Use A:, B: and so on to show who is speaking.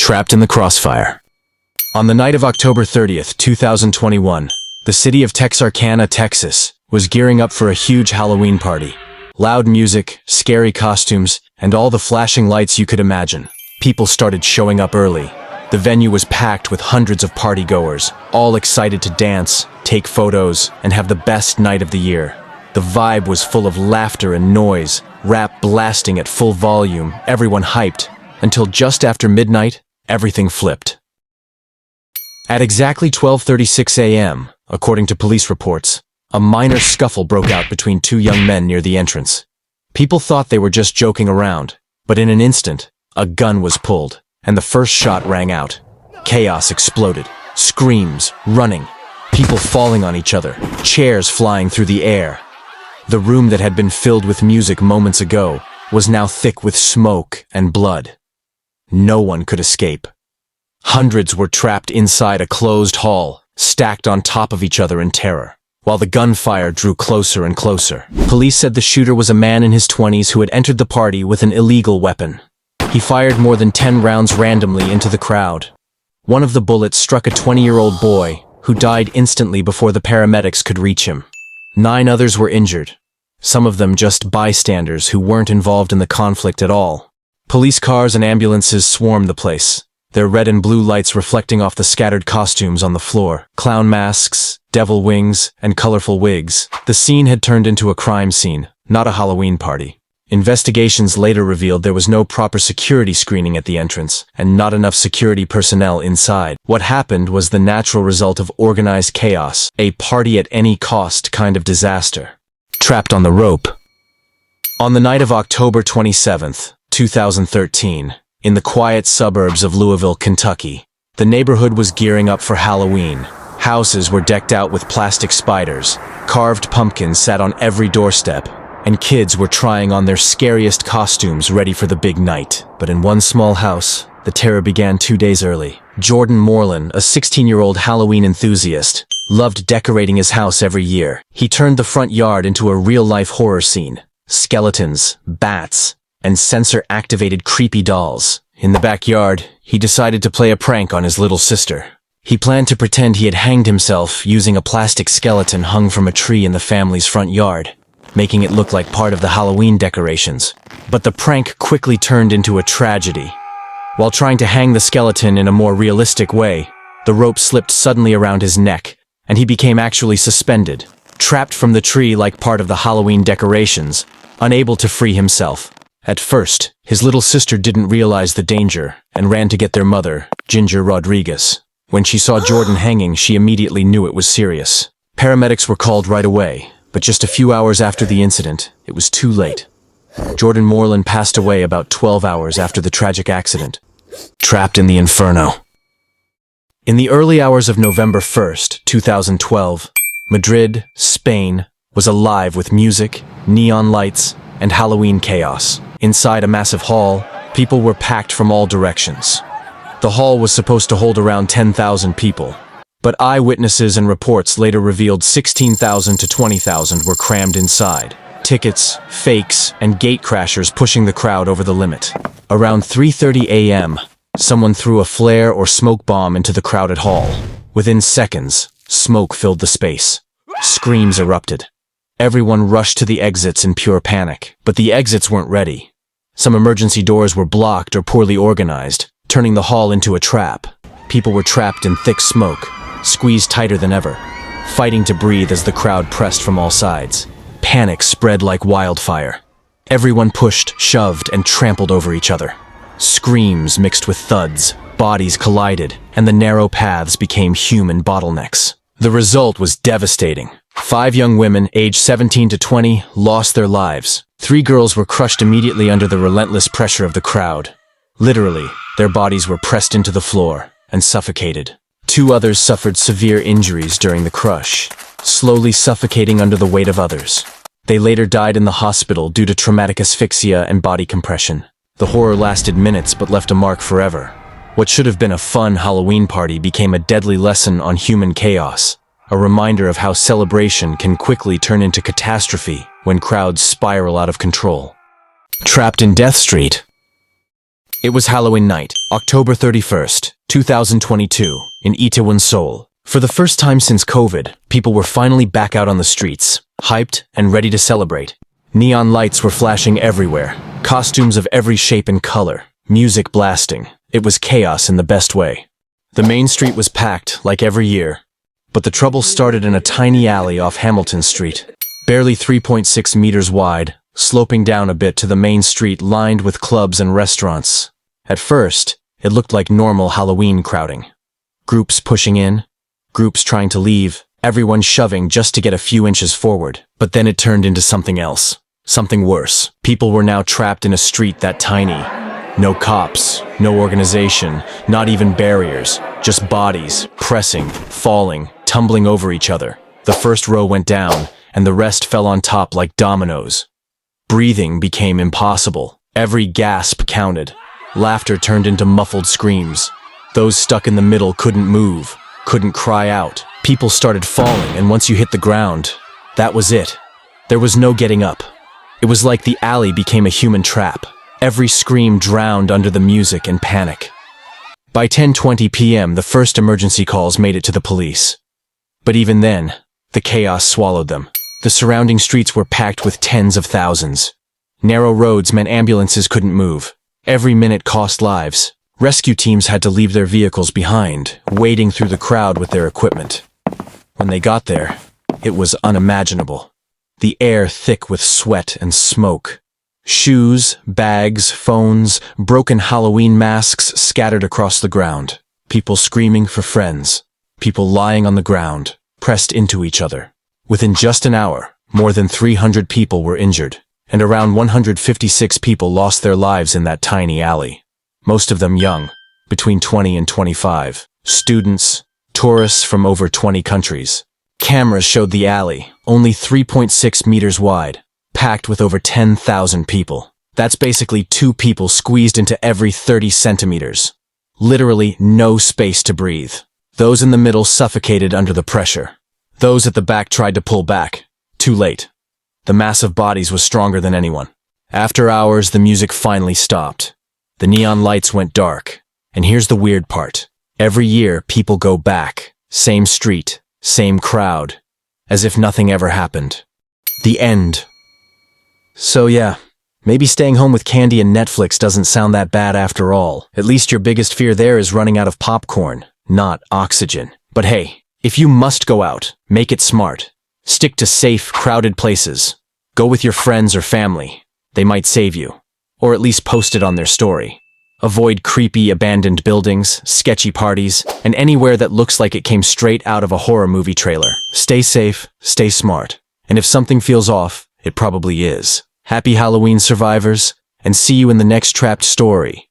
A: Trapped in the crossfire. On the night of October 30th, 2021, the city of Texarkana, Texas, was gearing up for a huge Halloween party. Loud music, scary costumes, and all the flashing lights you could imagine. People started showing up early. The venue was packed with hundreds of partygoers, all excited to dance, take photos, and have the best night of the year. The vibe was full of laughter and noise, rap blasting at full volume, everyone hyped, until just after midnight, everything flipped. At exactly 12:36 a.m., according to police reports, a minor scuffle broke out between two young men near the entrance. People thought they were just joking around, but in an instant, a gun was pulled, and the first shot rang out. Chaos exploded. Screams, running, people falling on each other, chairs flying through the air. The room that had been filled with music moments ago was now thick with smoke and blood. No one could escape. Hundreds were trapped inside a closed hall, stacked on top of each other in terror, while the gunfire drew closer and closer. Police said the shooter was a man in his 20s who had entered the party with an illegal weapon. He fired more than 10 rounds randomly into the crowd. One of the bullets struck a 20-year-old boy, who died instantly before the paramedics could reach him. 9 others were injured, some of them just bystanders who weren't involved in the conflict at all. Police cars and ambulances swarmed the place, their red and blue lights reflecting off the scattered costumes on the floor. Clown masks, devil wings, and colorful wigs. The scene had turned into a crime scene, not a Halloween party. Investigations later revealed there was no proper security screening at the entrance, and not enough security personnel inside. What happened was the natural result of organized chaos, a party at any cost kind of disaster. Trapped on the rope. On the night of October 27th, 2013, in the quiet suburbs of Louisville, Kentucky, the neighborhood was gearing up for Halloween. Houses were decked out with plastic spiders, carved pumpkins sat on every doorstep, and kids were trying on their scariest costumes ready for the big night. But in one small house, the terror began 2 days early. Jordan Moreland, a 16-year-old Halloween enthusiast, loved decorating his house every year. He turned the front yard into a real-life horror scene. Skeletons, bats, and sensor-activated creepy dolls. In the backyard, he decided to play a prank on his little sister. He planned to pretend he had hanged himself using a plastic skeleton hung from a tree in the family's front yard, making it look like part of the Halloween decorations. But the prank quickly turned into a tragedy. While trying to hang the skeleton in a more realistic way, the rope slipped suddenly around his neck, and he became actually suspended, trapped from the tree like part of the Halloween decorations, unable to free himself. At first, his little sister didn't realize the danger and ran to get their mother, Ginger Rodriguez. When she saw Jordan hanging, she immediately knew it was serious. Paramedics were called right away, but just a few hours after the incident, it was too late. Jordan Moreland passed away about 12 hours after the tragic accident. Trapped in the inferno. In the early hours of November 1st, 2012, Madrid, Spain, was alive with music, neon lights, and Halloween chaos. Inside a massive hall, people were packed from all directions. The hall was supposed to hold around 10,000 people, but eyewitnesses and reports later revealed 16,000 to 20,000 were crammed inside. Tickets, fakes, and gate crashers pushing the crowd over the limit. Around 3:30 a.m., someone threw a flare or smoke bomb into the crowded hall. Within seconds, smoke filled the space. Screams erupted. Everyone rushed to the exits in pure panic, but the exits weren't ready. Some emergency doors were blocked or poorly organized, turning the hall into a trap. People were trapped in thick smoke, squeezed tighter than ever, fighting to breathe as the crowd pressed from all sides. Panic spread like wildfire. Everyone pushed, shoved, and trampled over each other. Screams mixed with thuds, bodies collided, and the narrow paths became human bottlenecks. The result was devastating. 5 young women, aged 17 to 20, lost their lives. 3 girls were crushed immediately under the relentless pressure of the crowd. Literally, their bodies were pressed into the floor and suffocated. 2 others suffered severe injuries during the crush, slowly suffocating under the weight of others. They later died in the hospital due to traumatic asphyxia and body compression. The horror lasted minutes but left a mark forever. What should have been a fun Halloween party became a deadly lesson on human chaos, a reminder of how celebration can quickly turn into catastrophe when crowds spiral out of control. Trapped in Death Street. It was Halloween night, October 31st, 2022, in Itaewon, Seoul. For the first time since COVID, people were finally back out on the streets, hyped and ready to celebrate. Neon lights were flashing everywhere, costumes of every shape and color, music blasting. It was chaos in the best way. The main street was packed, like every year, but the trouble started in a tiny alley off Hamilton Street, barely 3.6 meters wide, sloping down a bit to the main street lined with clubs and restaurants. At first, it looked like normal Halloween crowding. Groups pushing in, groups trying to leave, everyone shoving just to get a few inches forward. But then it turned into something else, something worse. People were now trapped in a street that tiny. No cops, no organization, not even barriers, just bodies, pressing, falling, tumbling over each other. The first row went down, and the rest fell on top like dominoes. Breathing became impossible. Every gasp counted. Laughter turned into muffled screams. Those stuck in the middle couldn't move, couldn't cry out. People started falling, and once you hit the ground, that was it. There was no getting up. It was like the alley became a human trap. Every scream drowned under the music and panic. By 10:20 p.m., the first emergency calls made it to the police. But even then, the chaos swallowed them. The surrounding streets were packed with tens of thousands. Narrow roads meant ambulances couldn't move. Every minute cost lives. Rescue teams had to leave their vehicles behind, wading through the crowd with their equipment. When they got there, it was unimaginable. The air thick with sweat and smoke. Shoes, bags, phones, broken Halloween masks scattered across the ground. People screaming for friends. People lying on the ground, pressed into each other. Within just an hour, more than 300 people were injured, and around 156 people lost their lives in that tiny alley. Most of them young, between 20 and 25. Students, tourists from over 20 countries. Cameras showed the alley, only 3.6 meters wide, packed with over 10,000 people. That's basically 2 people squeezed into every 30 centimeters. Literally no space to breathe. Those in the middle suffocated under the pressure. Those at the back tried to pull back. Too late. The mass of bodies was stronger than anyone. After hours, the music finally stopped. The neon lights went dark. And here's the weird part. Every year, people go back. Same street, same crowd. As if nothing ever happened. The end. So yeah, maybe staying home with candy and Netflix doesn't sound that bad after all. At least your biggest fear there is running out of popcorn, not oxygen. But hey, if you must go out, make it smart. Stick to safe, crowded places. Go with your friends or family. They might save you. Or at least post it on their story. Avoid creepy, abandoned buildings, sketchy parties, and anywhere that looks like it came straight out of a horror movie trailer. Stay safe, stay smart. And if something feels off, it probably is. Happy Halloween, survivors, and see you in the next Trapped Story.